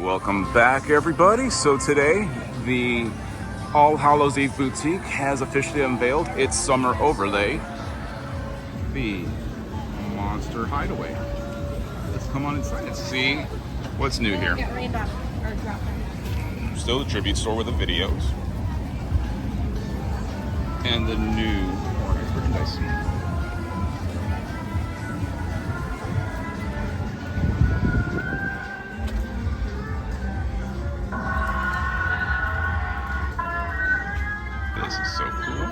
Welcome back, everybody. So today, the All Hallows Eve Boutique has officially unveiled its summer overlay, the Monster Hideaway. Let's come on inside and see what's new here. Still the tribute store with the videos and the new merchandise. This is so cool.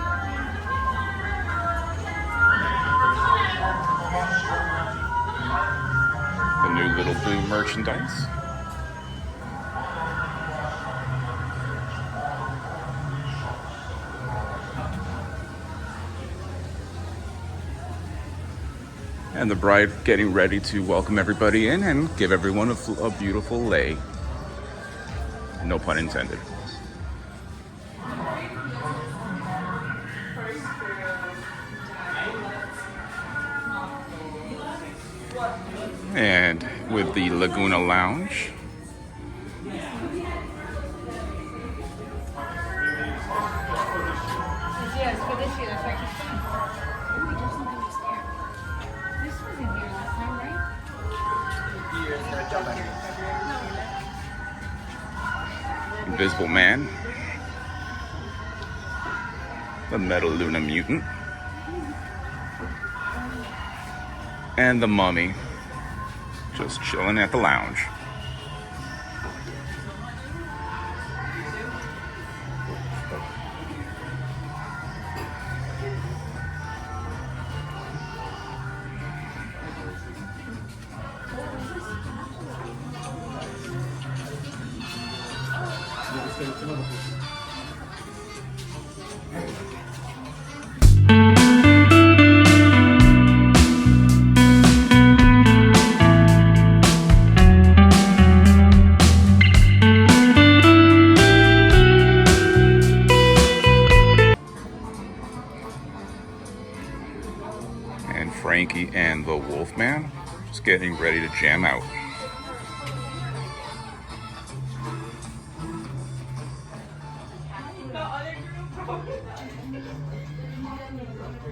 The new Little Boo merchandise. And the bride getting ready to welcome everybody in and give everyone a beautiful lei. No pun intended. And with the Laguna Lounge. Yes, for this year, that's right. Oh, we just something upstairs. This was in here last time, right? Invisible Man. The Metal Luna Mutant. And the Mummy. Just chilling at the lounge. And Frankie and the Wolfman just getting ready to jam out.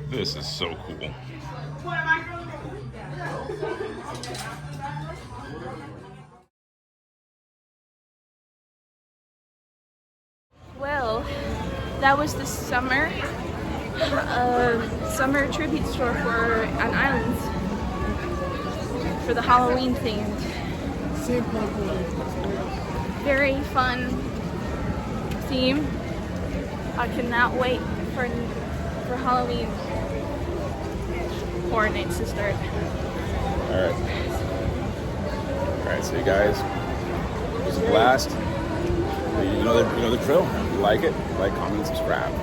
This is so cool. Well, that was the summer tribute store for on Islands for the Halloween themed. Very fun theme. I cannot wait for Halloween Horror Nights to start. All right, so you guys, it was a blast. You know the drill. If you like it, comment, subscribe.